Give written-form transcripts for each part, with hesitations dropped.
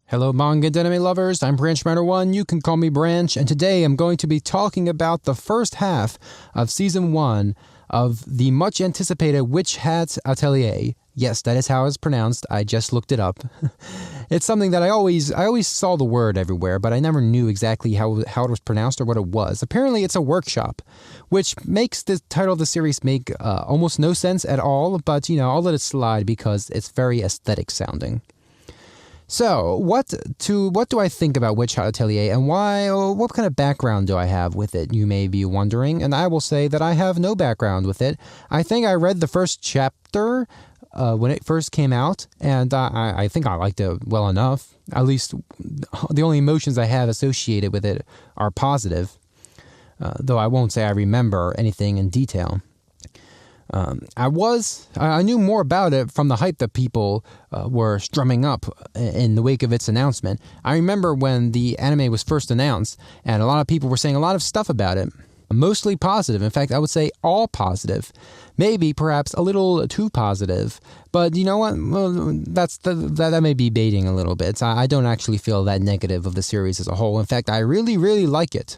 Hello manga and anime lovers, I'm Branch Matter 1, you can call me Branch, and today I'm going to be talking about the first half of Season 1 of the much anticipated Witch Hat Atelier. Yes, that is how it's pronounced, I just looked it up. It's something that I always saw the word everywhere, but I never knew exactly how it was pronounced or what it was. Apparently it's a workshop, which makes the title of the series make almost no sense at all, but I'll let it slide because it's very aesthetic sounding. So, what do I think about Witch Hat Atelier and why? What kind of background do I have with it, you may be wondering, and I will say that I have no background with it. I think I read the first chapter when it first came out, and I think I liked it well enough. At least the only emotions I have associated with it are positive, though I won't say I remember anything in detail. I knew more about it from the hype that people were strumming up in the wake of its announcement. I remember when the anime was first announced, and a lot of people were saying a lot of stuff about it. Mostly positive. In fact, I would say all positive. Maybe, perhaps, a little too positive. But you know what? Well, that may be baiting a little bit. I don't actually feel that negative of the series as a whole. In fact, I really, really like it.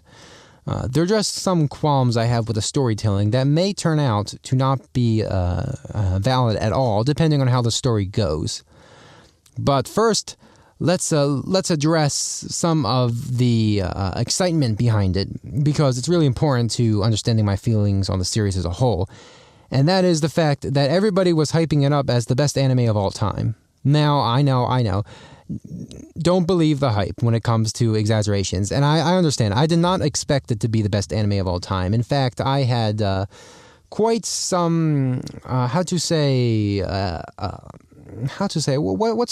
There are just some qualms I have with the storytelling that may turn out to not be valid at all, depending on how the story goes. But first, let's address some of the excitement behind it, because it's really important to understanding my feelings on the series as a whole. And that is the fact that everybody was hyping it up as the best anime of all time. Now, I know. Don't believe the hype when it comes to exaggerations. And I understand. I did not expect it to be the best anime of all time. In fact, I had quite some, what's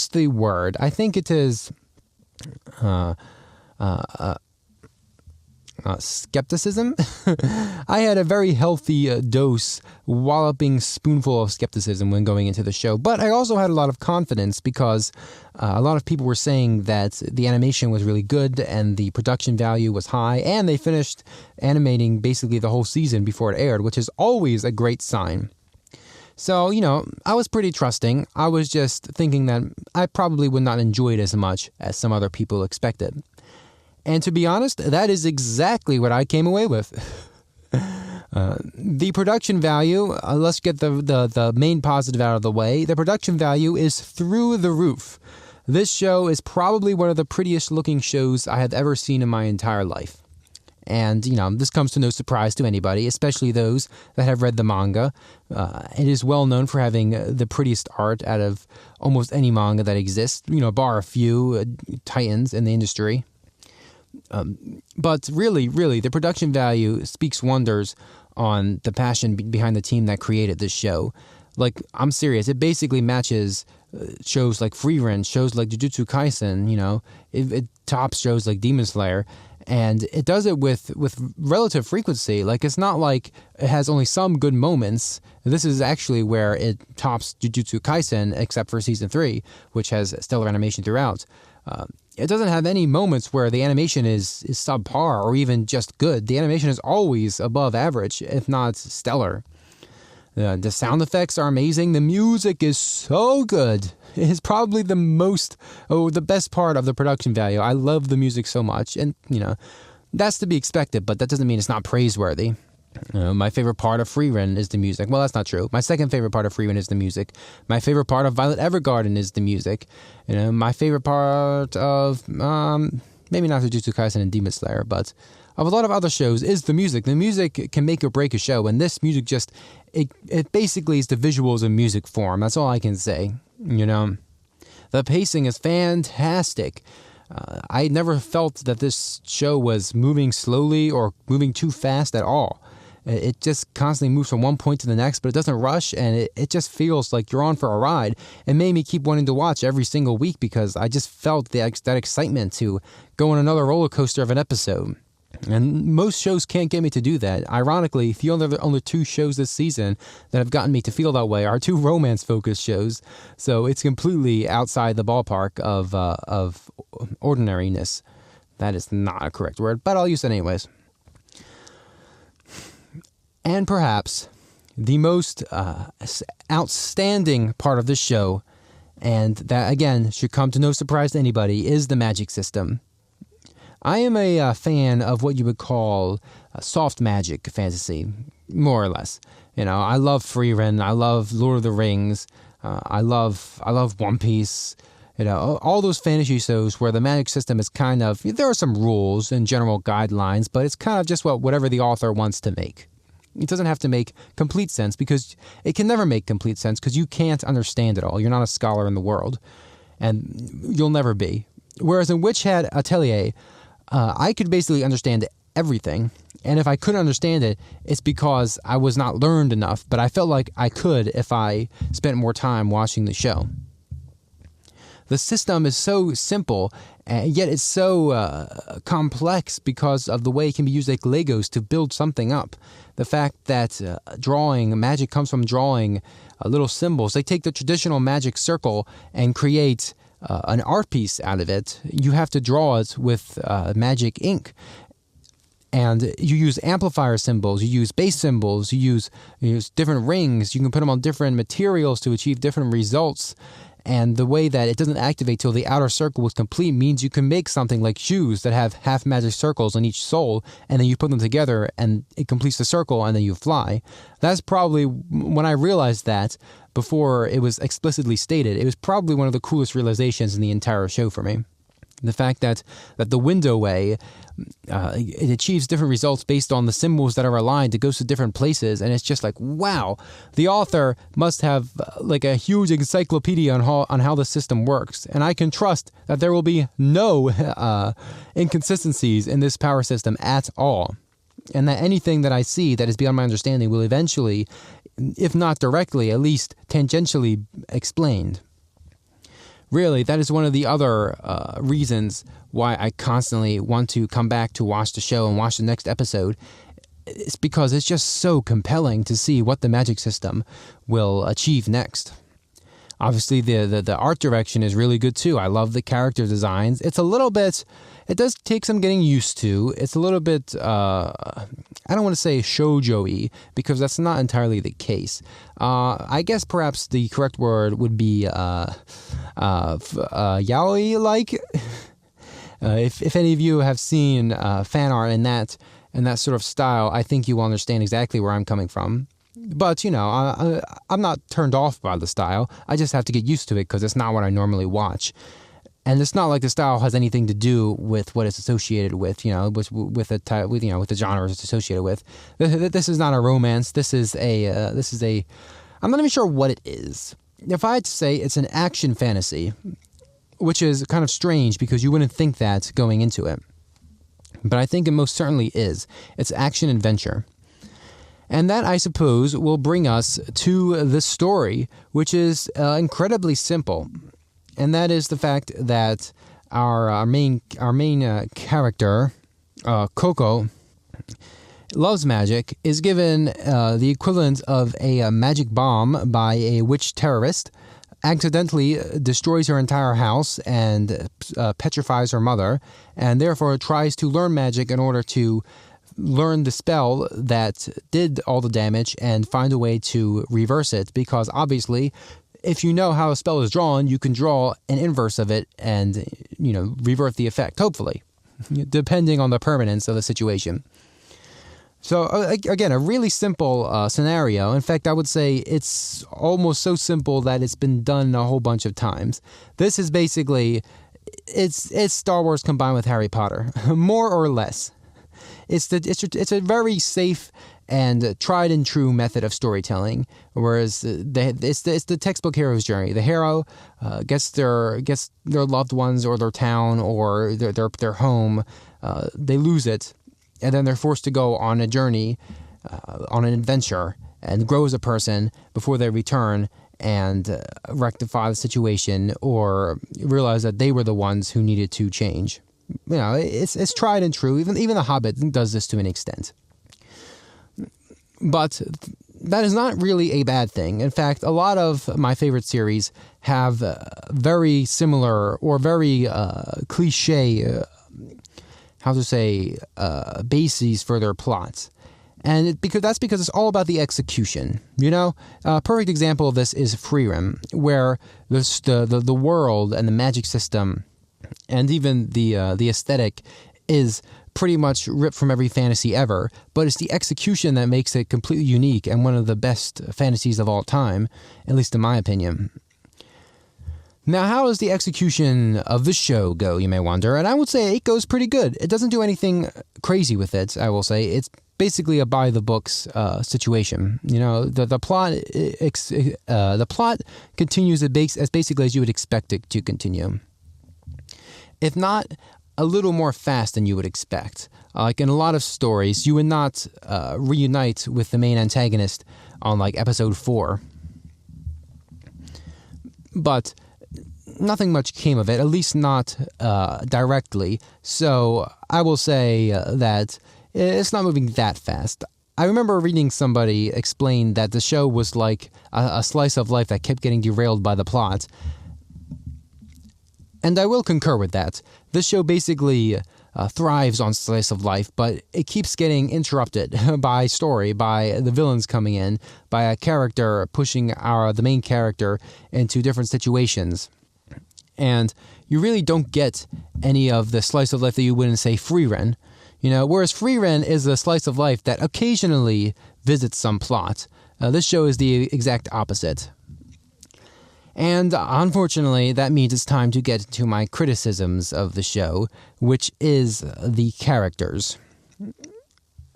the word? I think it is skepticism. I had a very healthy dose, walloping spoonful of skepticism when going into the show, but I also had a lot of confidence because a lot of people were saying that the animation was really good and the production value was high, and they finished animating basically the whole season before it aired, which is always a great sign. So, I was pretty trusting. I was just thinking that I probably would not enjoy it as much as some other people expected. And to be honest, that is exactly what I came away with. The production value, let's get the main positive out of the way. The production value is through the roof. This show is probably one of the prettiest looking shows I have ever seen in my entire life. And, this comes to no surprise to anybody, especially those that have read the manga. It is well known for having the prettiest art out of almost any manga that exists, bar a few titans in the industry. But really, the production value speaks wonders on the passion behind the team that created this show. Like, I'm serious. It basically matches shows like Frieren, shows like Jujutsu Kaisen, it tops shows like Demon Slayer. And it does it with relative frequency. Like, it's not like it has only some good moments. This is actually where it tops Jujutsu Kaisen, except for Season 3, which has stellar animation throughout. It doesn't have any moments where the animation is subpar or even just good. The animation is always above average, if not stellar. The sound effects are amazing. The music is so good. It is probably the best part of the production value. I love the music so much. And, that's to be expected, but that doesn't mean it's not praiseworthy. My favorite part of Frieren is the music. Well, that's not true. My second favorite part of Frieren is the music. My favorite part of Violet Evergarden is the music. My favorite part of, maybe not Jujutsu Kaisen and Demon Slayer, but of a lot of other shows is the music. The music can make or break a show, and this music it basically is the visuals in music form. That's all I can say, The pacing is fantastic. I never felt that this show was moving slowly or moving too fast at all. It just constantly moves from one point to the next, but it doesn't rush, and it just feels like you're on for a ride. It made me keep wanting to watch every single week because I just felt that excitement to go on another roller coaster of an episode. And most shows can't get me to do that. Ironically, the only two shows this season that have gotten me to feel that way are two romance-focused shows. So it's completely outside the ballpark of ordinariness. That is not a correct word, but I'll use it anyways. And perhaps the most outstanding part of this show And that, again, should come to no surprise to anybody, is the magic system. I am a fan of what you would call soft magic fantasy, more or less. I love Frieren, I love Lord of the Rings, I love One Piece. All those fantasy shows where the magic system is kind of, there are some rules and general guidelines, but it's kind of just whatever the author wants to make. It doesn't have to make complete sense, because it can never make complete sense, because you can't understand it all. You're not a scholar in the world, and you'll never be. Whereas in Witch Hat Atelier, I could basically understand everything, and if I couldn't understand it, it's because I was not learned enough, but I felt like I could if I spent more time watching the show. The system is so simple, and yet it's so complex because of the way it can be used like Legos to build something up. The fact that magic comes from drawing little symbols. They take the traditional magic circle and create an art piece out of it. You have to draw it with magic ink. And you use amplifier symbols, you use base symbols, you use different rings. You can put them on different materials to achieve different results. And the way that it doesn't activate till the outer circle is complete means you can make something like shoes that have half magic circles on each sole, and then you put them together and it completes the circle, and then you fly. That's probably, when I realized that, before it was explicitly stated, it was probably one of the coolest realizations in the entire show for me. The fact that the window way, it achieves different results based on the symbols that are aligned. It goes to different places, and it's just like, wow, the author must have like a huge encyclopedia on how the system works. And I can trust that there will be no inconsistencies in this power system at all. And that anything that I see that is beyond my understanding will eventually, if not directly, at least tangentially explained. Really, that is one of the other reasons why I constantly want to come back to watch the show and watch the next episode. It's because it's just so compelling to see what the magic system will achieve next. Obviously, the art direction is really good too. I love the character designs. It does take some getting used to. It's a little bit, I don't want to say shoujo-y, because that's not entirely the case. I guess perhaps the correct word would be yaoi-like. If any of you have seen fan art in that sort of style, I think you will understand exactly where I'm coming from. But, I'm not turned off by the style. I just have to get used to it because it's not what I normally watch. And it's not like the style has anything to do with what it's associated with, with the genre it's associated with. This is not a romance. This is a I'm not even sure what it is. If I had to say it's an action fantasy, which is kind of strange because you wouldn't think that going into it. But I think it most certainly is. It's action adventure. And that, I suppose, will bring us to the story, which is incredibly simple. And that is the fact that our main character, Coco, loves magic, is given the equivalent of a magic bomb by a witch terrorist, accidentally destroys her entire house and petrifies her mother, and therefore tries to learn magic in order to learn the spell that did all the damage and find a way to reverse it, because obviously if you know how a spell is drawn, you can draw an inverse of it and, revert the effect, hopefully, depending on the permanence of the situation. So, again, a really simple scenario. In fact, I would say it's almost so simple that it's been done a whole bunch of times. This is basically, it's Star Wars combined with Harry Potter, more or less. It's a very safe and tried and true method of storytelling, whereas it's the textbook hero's journey. The hero gets their loved ones or their town or their home, they lose it, and then they're forced to go on a journey, on an adventure, and grow as a person before they return and rectify the situation or realize that they were the ones who needed to change. It's tried and true. Even The Hobbit does this to an extent. But that is not really a bad thing. In fact, a lot of my favorite series have very similar or very cliche, bases for their plots. And because it's all about the execution. A perfect example of this is Freerun, where the world and the magic system and even the aesthetic is pretty much ripped from every fantasy ever, but it's the execution that makes it completely unique and one of the best fantasies of all time, at least in my opinion. Now, how does the execution of the show go, you may wonder? And I would say it goes pretty good. It doesn't do anything crazy with it, I will say. It's basically a by-the-books situation. The plot continues as basically as you would expect it to continue. If not, a little more fast than you would expect. Like in a lot of stories, you would not reunite with the main antagonist on like episode 4. But nothing much came of it, at least not directly. So I will say that it's not moving that fast. I remember reading somebody explain that the show was like a slice of life that kept getting derailed by the plot. And I will concur with that. This show basically thrives on slice of life, but it keeps getting interrupted by story, by the villains coming in, by a character pushing the main character into different situations. And you really don't get any of the slice of life that you would in, say, Freerun. Whereas Freerun is a slice of life that occasionally visits some plot. This show is the exact opposite. And unfortunately, that means it's time to get to my criticisms of the show, which is the characters.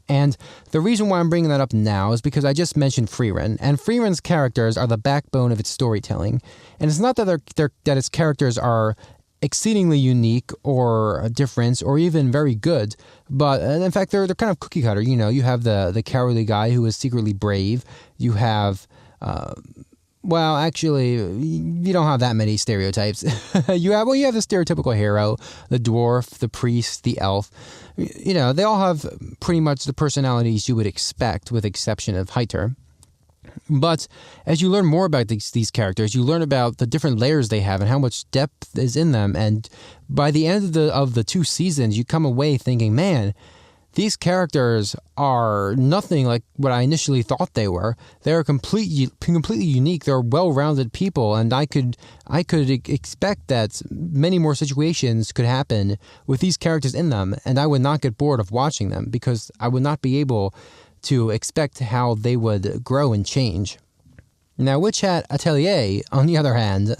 And the reason why I'm bringing that up now is because I just mentioned Freerun, and Freerun's characters are the backbone of its storytelling. And it's not that that its characters are exceedingly unique or different or even very good, but in fact they're kind of cookie cutter. You have the cowardly guy who is secretly brave. You have well, actually, you don't have that many stereotypes. You have the stereotypical hero, the dwarf, the priest, the elf. They all have pretty much the personalities you would expect, with the exception of Heiter. But as you learn more about these characters, you learn about the different layers they have and how much depth is in them. And by the end of the 2 seasons, you come away thinking, man, these characters are nothing like what I initially thought they were. They're completely unique. They're well-rounded people, and I could expect that many more situations could happen with these characters in them, and I would not get bored of watching them because I would not be able to expect how they would grow and change. Now, Witch Hat Atelier, on the other hand,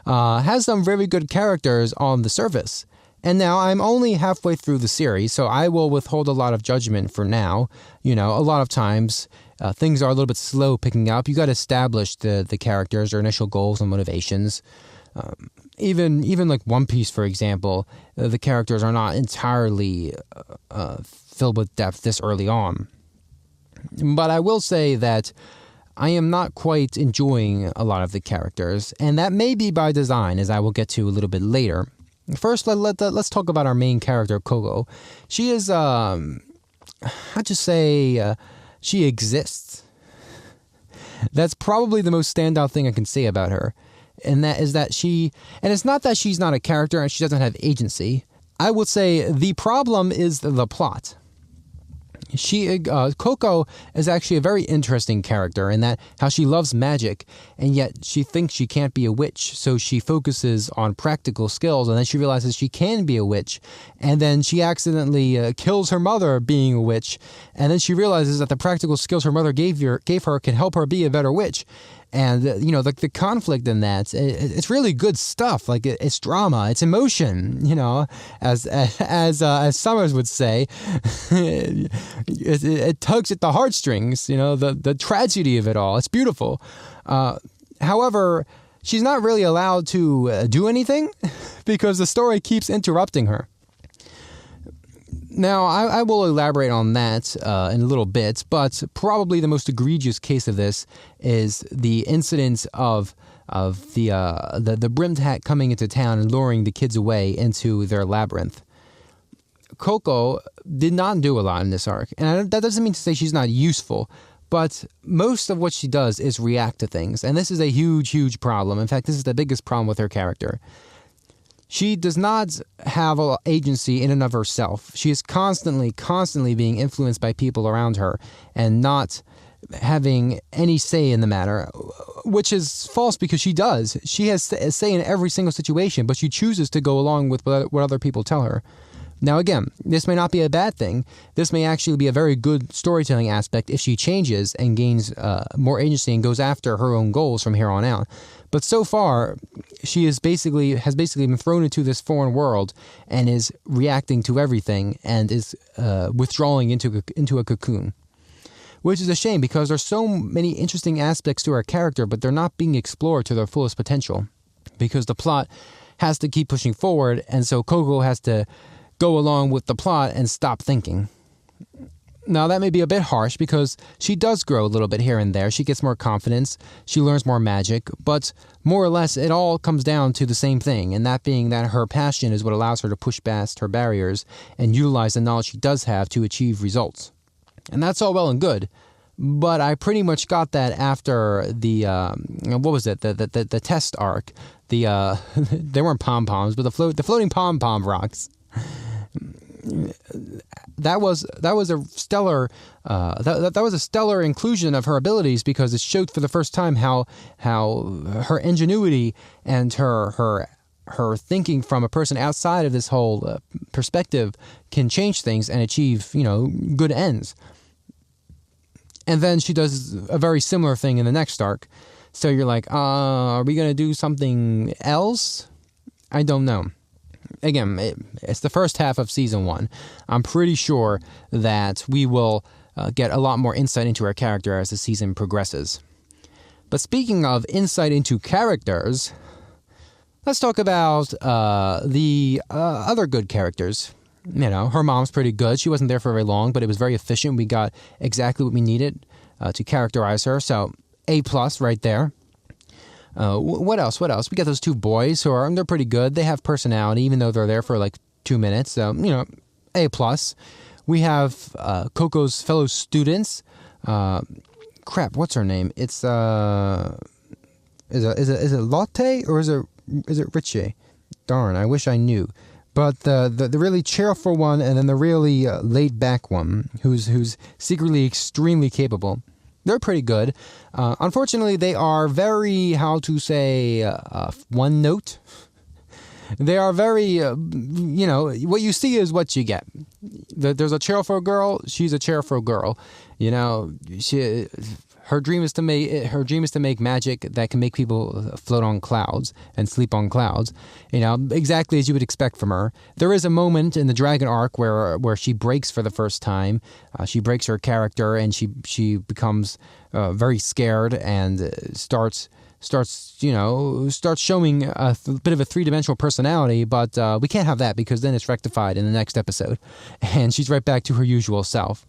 has some very good characters on the surface. And now I'm only halfway through the series, so I will withhold a lot of judgment for now. A lot of times things are a little bit slow picking up. You got to establish the characters, their initial goals and motivations. Even like One Piece, for example, the characters are not entirely filled with depth this early on. But I will say that I am not quite enjoying a lot of the characters, and that may be by design, as I will get to a little bit later. First, let's talk about our main character, Coco. She is, she exists. That's probably the most standout thing I can say about her. And that is that and it's not that she's not a character and she doesn't have agency. I would say the problem is the plot. Coco is actually a very interesting character in that how she loves magic, and yet she thinks she can't be a witch, so she focuses on practical skills, and then she realizes she can be a witch, and then she accidentally kills her mother being a witch, and then she realizes that the practical skills her mother gave her can help her be a better witch. And, the conflict in that, it's really good stuff. Like, it's drama, it's emotion, as Summers would say. It tugs at the heartstrings, the tragedy of it all. It's beautiful. However, she's not really allowed to do anything because the story keeps interrupting her. Now, I will elaborate on that in a little bit, but probably the most egregious case of this is the incident of the brimmed hat coming into town and luring the kids away into their labyrinth. Coco did not do a lot in this arc, and that doesn't mean to say she's not useful, but most of what she does is react to things, and this is a huge, huge problem. In fact, this is the biggest problem with her character. She does not have a agency in and of herself. She is constantly being influenced by people around her and not having any say in the matter, which is false because she does. She has a say in every single situation, but she chooses to go along with what other people tell her. Now again, this may not be a bad thing. This may actually be a very good storytelling aspect if she changes and gains more agency and goes after her own goals from here on out. But so far, she has basically been thrown into this foreign world and is reacting to everything and is withdrawing into a cocoon. Which is a shame because there's so many interesting aspects to her character, but they're not being explored to their fullest potential. Because the plot has to keep pushing forward, and so Coco has to go along with the plot and stop thinking. Now, that may be a bit harsh because she does grow a little bit here and there. She gets more confidence, she learns more magic, but more or less it all comes down to the same thing, and that being that her passion is what allows her to push past her barriers and utilize the knowledge she does have to achieve results. And that's all well and good, but I pretty much got that after the, the test arc. They weren't pom-poms, but the floating pom-pom rocks. That was a stellar that was a stellar inclusion of her abilities because it showed for the first time how her ingenuity and her thinking from a person outside of this whole perspective can change things and achieve good ends. And then she does a very similar thing in the next arc. So you're like, are we gonna do something else? I don't know. Again, it's the first half of season 1. I'm pretty sure that we will get a lot more insight into her character as the season progresses. But speaking of insight into characters, let's talk about the other good characters. Her mom's pretty good. She wasn't there for very long, but it was very efficient. We got exactly what we needed to characterize her. So, A+ right there. What else? We got those 2 boys they're pretty good. They have personality, even though they're there for like 2 minutes. So, A+. We have Coco's fellow students. What's her name? It's is it Lotte or is it Richie? Darn, I wish I knew. But the really cheerful one, and then the really laid back one, who's secretly extremely capable. They're pretty good. Unfortunately, they are very, one note. They are very, what you see is what you get. There's a cheerful girl. She's a cheerful girl. Her dream is to make magic that can make people float on clouds and sleep on clouds. Exactly as you would expect from her. There is a moment in the Dragon arc where she breaks for the first time. She breaks her character and she becomes very scared and starts showing a bit of a 3-dimensional personality, but we can't have that because then it's rectified in the next episode, and she's right back to her usual self.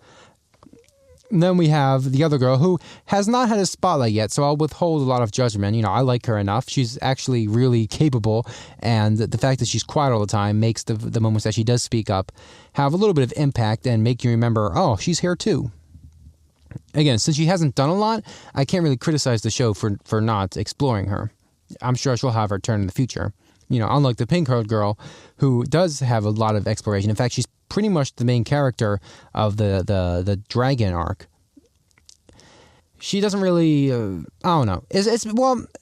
And then we have the other girl who has not had a spotlight yet, so I'll withhold a lot of judgment. I like her enough. She's actually really capable, and the fact that she's quiet all the time makes the moments that she does speak up have a little bit of impact and make you remember, oh, she's here too. Again, since she hasn't done a lot, I can't really criticize the show for not exploring her. I'm sure she'll have her turn in the future. Unlike the pink-haired girl, who does have a lot of exploration. In fact, she's pretty much the main character of the Dragon arc. She doesn't really, I don't know.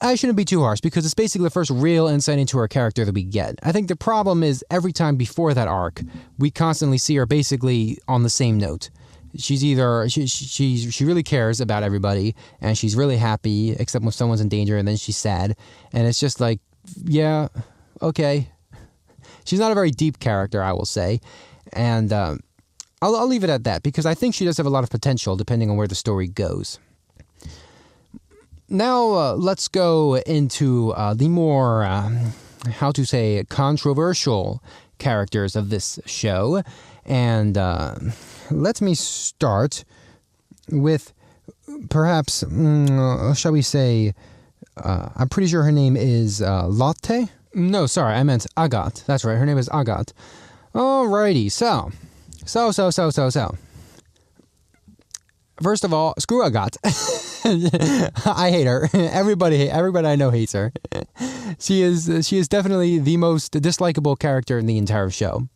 I shouldn't be too harsh because it's basically the first real insight into her character that we get. I think the problem is every time before that arc, we constantly see her basically on the same note. She's either she really cares about everybody and she's really happy except when someone's in danger, and then she's sad, and it's just like, yeah, okay. She's not a very deep character, I will say, and I'll leave it at that because I think she does have a lot of potential depending on where the story goes. Now let's go into the more controversial characters of this show, and let me start with perhaps, shall we say, I'm pretty sure her name is Lotte? No, sorry, I meant Agathe. That's right, her name is Agathe. Alrighty, so. First of all, screw Agathe. I hate her. Everybody I know hates her. She is definitely the most dislikable character in the entire show.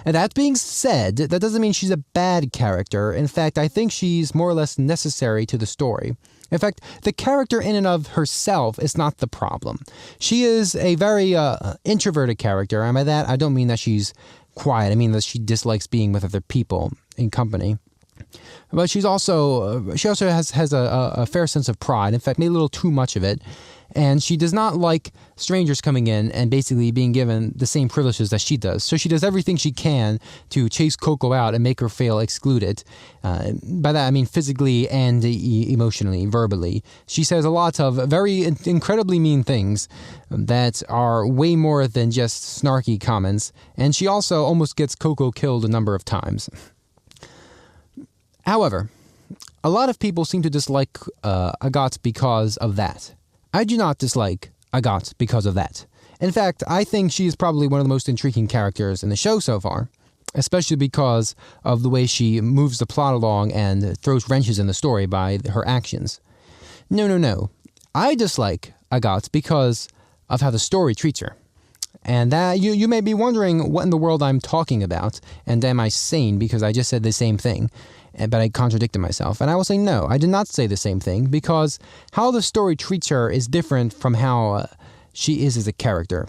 And that being said, that doesn't mean she's a bad character. In fact, I think she's more or less necessary to the story. In fact, the character in and of herself is not the problem. She is a very introverted character, and by that I don't mean that she's quiet. I mean that she dislikes being with other people in company. But she also has a fair sense of pride. In fact, maybe a little too much of it. And she does not like strangers coming in and basically being given the same privileges that she does. So she does everything she can to chase Coco out and make her feel excluded. By that I mean physically and emotionally, verbally. She says a lot of very incredibly mean things that are way more than just snarky comments. And she also almost gets Coco killed a number of times. However, a lot of people seem to dislike Agathe because of that. I do not dislike Agathe because of that. In fact, I think she is probably one of the most intriguing characters in the show so far, especially because of the way she moves the plot along and throws wrenches in the story by her actions. No. I dislike Agathe because of how the story treats her. And that you may be wondering what in the world I'm talking about, and am I sane because I just said the same thing, but I contradicted myself. And I will say no, I did not say the same thing, because how the story treats her is different from how she is as a character.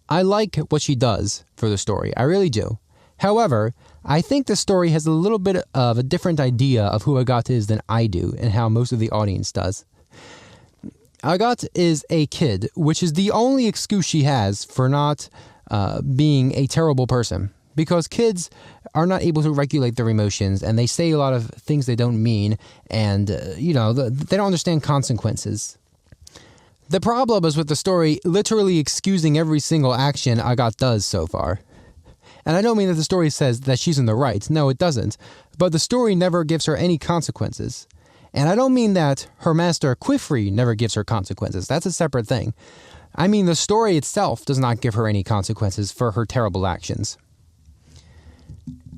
I like what she does for the story, I really do. However, I think the story has a little bit of a different idea of who Agathe is than I do, and how most of the audience does. Agathe is a kid, which is the only excuse she has for not being a terrible person. Because kids are not able to regulate their emotions, and they say a lot of things they don't mean, and, they don't understand consequences. The problem is with the story literally excusing every single action Agathe does so far. And I don't mean that the story says that she's in the right. No, it doesn't. But the story never gives her any consequences. And I don't mean that her master Quifri never gives her consequences. That's a separate thing. I mean the story itself does not give her any consequences for her terrible actions.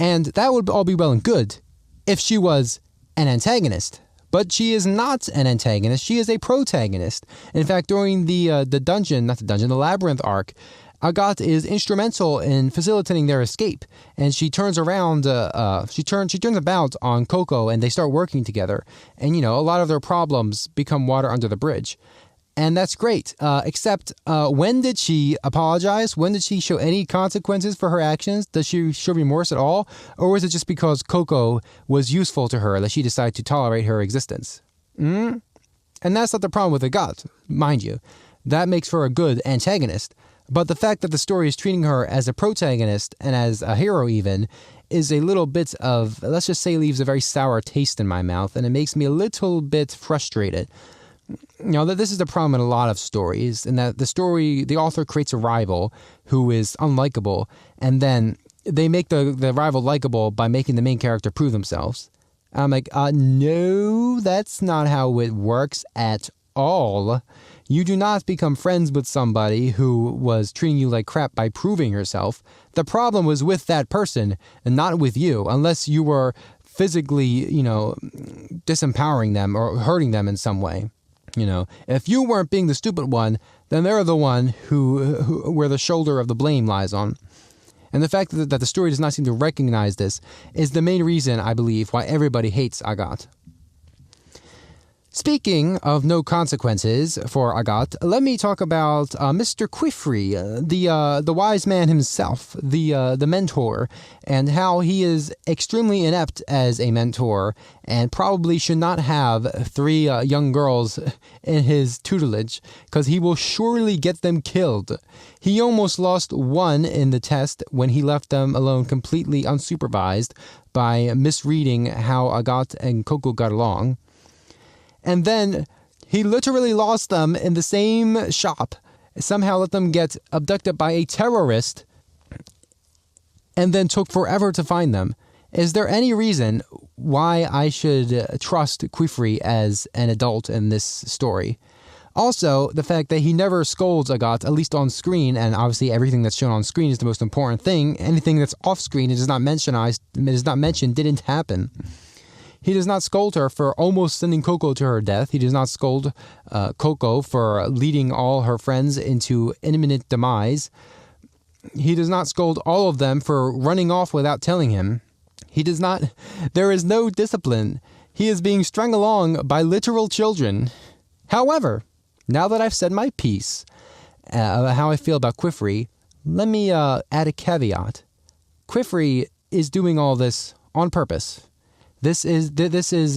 And that would all be well and good if she was an antagonist. But she is not an antagonist, she is a protagonist. In fact, during the labyrinth arc, Agathe is instrumental in facilitating their escape, and she turns around. She turns about on Coco, and they start working together. And a lot of their problems become water under the bridge, and that's great. Except when did she apologize? When did she show any consequences for her actions? Does she show remorse at all, or is it just because Coco was useful to her that she decided to tolerate her existence? And that's not the problem with Agathe, mind you. That makes her a good antagonist. But the fact that the story is treating her as a protagonist and as a hero even is a little bit of, let's just say, leaves a very sour taste in my mouth, and it makes me a little bit frustrated. That this is the problem in a lot of stories, in that the author creates a rival who is unlikable, and then they make the rival likable by making the main character prove themselves. I'm like, no, that's not how it works at all. You do not become friends with somebody who was treating you like crap by proving herself. The problem was with that person and not with you, unless you were physically, disempowering them or hurting them in some way. If you weren't being the stupid one, then they're the one where the shoulder of the blame lies on. And the fact that the story does not seem to recognize this is the main reason, I believe, why everybody hates Agathe. Speaking of no consequences for Agathe, let me talk about Mr. Quifri, the wise man himself, the mentor, and how he is extremely inept as a mentor and probably should not have 3 young girls in his tutelage, because he will surely get them killed. He almost lost 1 in the test when he left them alone completely unsupervised by misreading how Agathe and Coco got along. And then he literally lost them in the same shop, somehow let them get abducted by a terrorist, and then took forever to find them. Is there any reason why I should trust Quifri as an adult in this story? Also, the fact that he never scolds Agathe, at least on screen, and obviously everything that's shown on screen is the most important thing. Anything that's off screen, it is not mentioned, didn't happen. He does not scold her for almost sending Coco to her death. He does not scold Coco for leading all her friends into imminent demise. He does not scold all of them for running off without telling him. There is no discipline. He is being strung along by literal children. However, now that I've said my piece, how I feel about Quifrey, let me add a caveat. Quifrey is doing all this on purpose. This is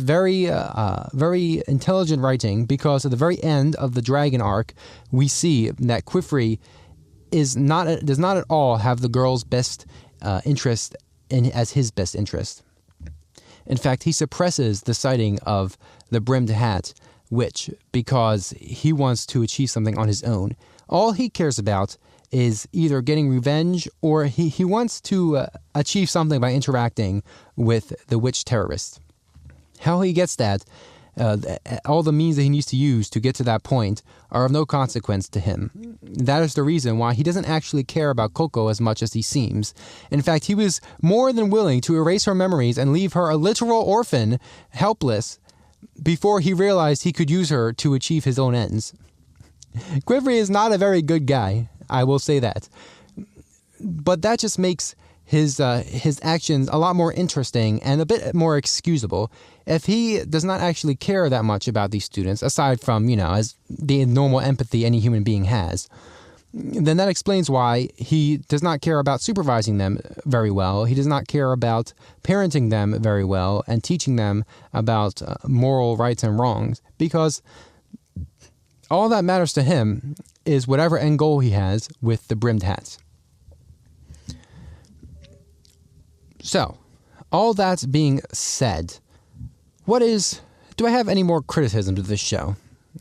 very intelligent writing, because at the very end of the Dragon arc, we see that Quifrey does not at all have the girl's best interest as his best interest. In fact, he suppresses the sighting of the brimmed hat, which, because he wants to achieve something on his own, all he cares about is either getting revenge, or he wants to achieve something by interacting with the witch terrorists. How he gets that, all the means that he needs to use to get to that point, are of no consequence to him. That is the reason why he doesn't actually care about Coco as much as he seems. In fact, he was more than willing to erase her memories and leave her a literal orphan, helpless, before he realized he could use her to achieve his own ends. Quifrey is not a very good guy, I will say that. But that just makes his actions a lot more interesting and a bit more excusable. If he does not actually care that much about these students, aside from, as the normal empathy any human being has, then that explains why he does not care about supervising them very well. He does not care about parenting them very well and teaching them about moral rights and wrongs, because all that matters to him is whatever end goal he has with the brimmed hats. So, all that being said, do I have any more criticism to this show?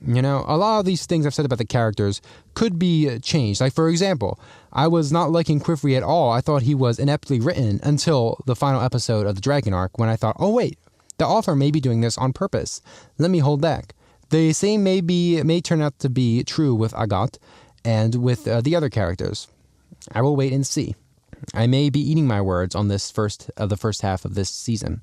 A lot of these things I've said about the characters could be changed. Like, for example, I was not liking Quifrey at all. I thought he was ineptly written until the final episode of the Dragon arc, when I thought, oh wait, the author may be doing this on purpose. Let me hold back. The same may turn out to be true with Agathe and with the other characters. I will wait and see. I may be eating my words on the first half of this season.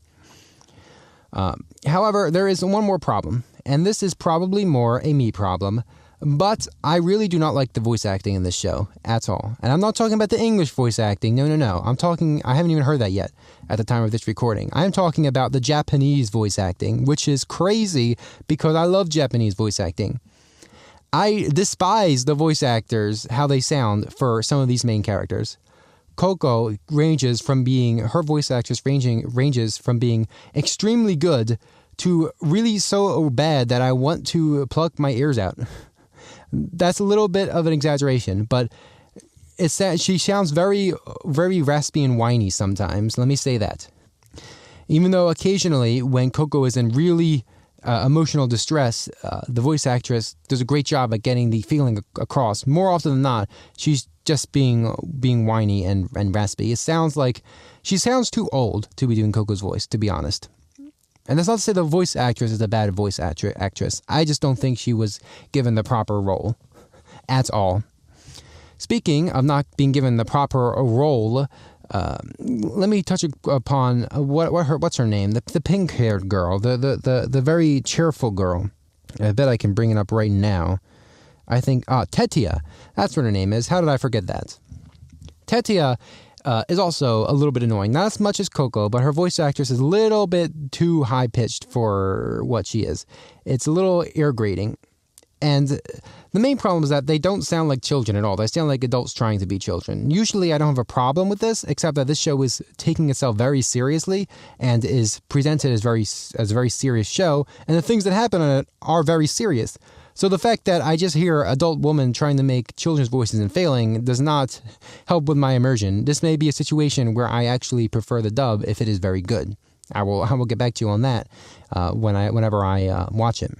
However, there is one more problem, and this is probably more a me problem, but I really do not like the voice acting in this show at all. And I'm not talking about the English voice acting. No. I haven't even heard that yet at the time of this recording. I'm talking about the Japanese voice acting, which is crazy because I love Japanese voice acting. I despise the voice actors, how they sound for some of these main characters. Coco ranges from being extremely good to really so bad that I want to pluck my ears out. That's a little bit of an exaggeration, but she sounds very, very raspy and whiny sometimes. Let me say that. Even though occasionally when Coco is in really emotional distress, the voice actress does a great job at getting the feeling across. More often than not, she's just being whiny and raspy. It sounds like she sounds too old to be doing Coco's voice, to be honest. And that's not to say the voice actress is a bad voice actress. I just don't think she was given the proper role at all. Speaking of not being given the proper role, let me touch upon what's her name? The pink-haired girl, the very cheerful girl. I bet I can bring it up right now. I think Tetia. That's what her name is. How did I forget that? Tetia is also a little bit annoying. Not as much as Coco, but her voice actress is a little bit too high-pitched for what she is. It's a little ear-grating. And the main problem is that they don't sound like children at all. They sound like adults trying to be children. Usually I don't have a problem with this, except that this show is taking itself very seriously and is presented as a very serious show, and the things that happen on it are very serious. So the fact that I just hear adult women trying to make children's voices and failing does not help with my immersion. This may be a situation where I actually prefer the dub if it is very good. I will get back to you on that whenever I watch it.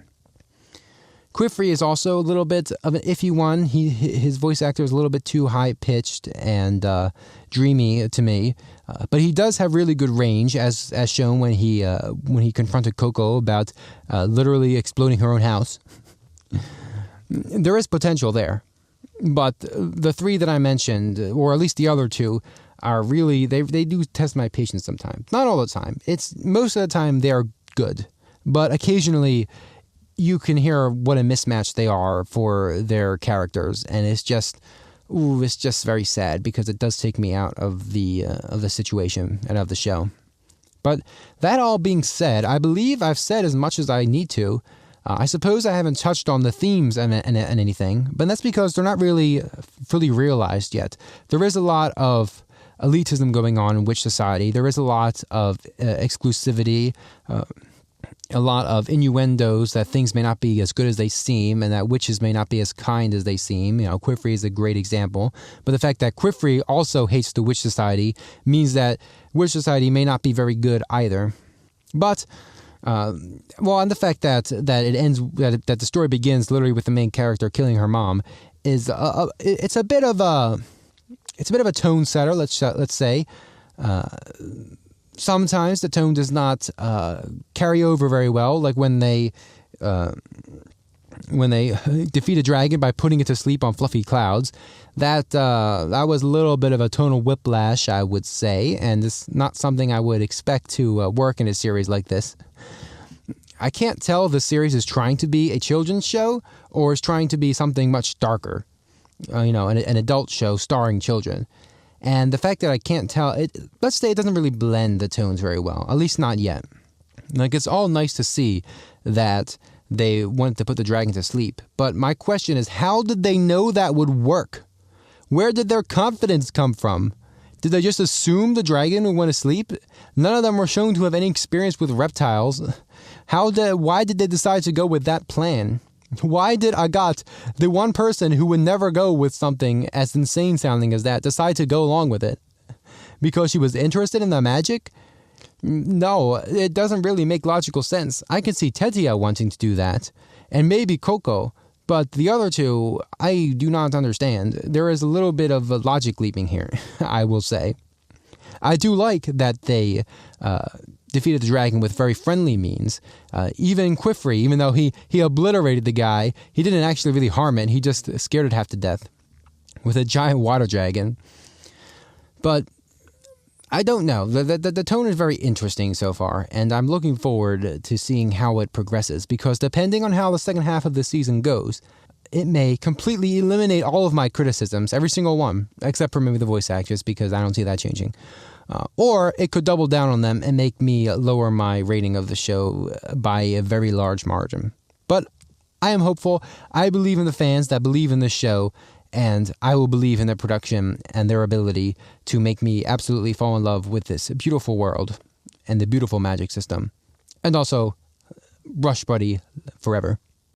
Quifrey is also a little bit of an iffy one. His voice actor is a little bit too high-pitched and dreamy to me. But he does have really good range, as shown when he confronted Coco about literally exploding her own house. There is potential there. But the three that I mentioned, or at least the other two, are really, they do test my patience sometimes. Not all the time. It's most of the time they are good. But occasionally you can hear what a mismatch they are for their characters, and it's just very sad because it does take me out of the situation and of the show. But that all being said, I believe I've said as much as I need to. I suppose I haven't touched on the themes and anything, but that's because they're not really fully realized yet. There is a lot of elitism going on in witch society. There is a lot of exclusivity, a lot of innuendos that things may not be as good as they seem, and that witches may not be as kind as they seem. You know, Quifrey is a great example. But the fact that Quifrey also hates the witch society means that witch society may not be very good either. But and the fact that it ends, that the story begins literally with the main character killing her mom is it's a bit of a tone setter. Let's say. Sometimes the tone does not carry over very well, like when they defeat a dragon by putting it to sleep on fluffy clouds. That was a little bit of a tonal whiplash, I would say, and it's not something I would expect to work in a series like this. I can't tell if the series is trying to be a children's show or is trying to be something much darker, an adult show starring children. And the fact that I can't tell, let's say it doesn't really blend the tones very well, at least not yet. Like, it's all nice to see that they wanted to put the dragon to sleep. But my question is, how did they know that would work? Where did their confidence come from? Did they just assume the dragon would want to sleep? None of them were shown to have any experience with reptiles. Why did they decide to go with that plan? Why did Agathe, the one person who would never go with something as insane sounding as that, decide to go along with it? Because she was interested in the magic? No, it doesn't really make logical sense. I can see Tetia wanting to do that, and maybe Coco, but the other two, I do not understand. There is a little bit of a logic leaping here, I will say. I do like that they defeated the dragon with very friendly means. Even Quifrey, even though he obliterated the guy, he didn't actually really harm it. He just scared it half to death with a giant water dragon. But I don't know. The tone is very interesting so far, and I'm looking forward to seeing how it progresses, because depending on how the second half of the season goes, it may completely eliminate all of my criticisms, every single one, except for maybe the voice actress, because I don't see that changing. Or it could double down on them and make me lower my rating of the show by a very large margin. But I am hopeful. I believe in the fans that believe in this show, and I will believe in their production and their ability to make me absolutely fall in love with this beautiful world and the beautiful magic system. And also, Rush Buddy forever.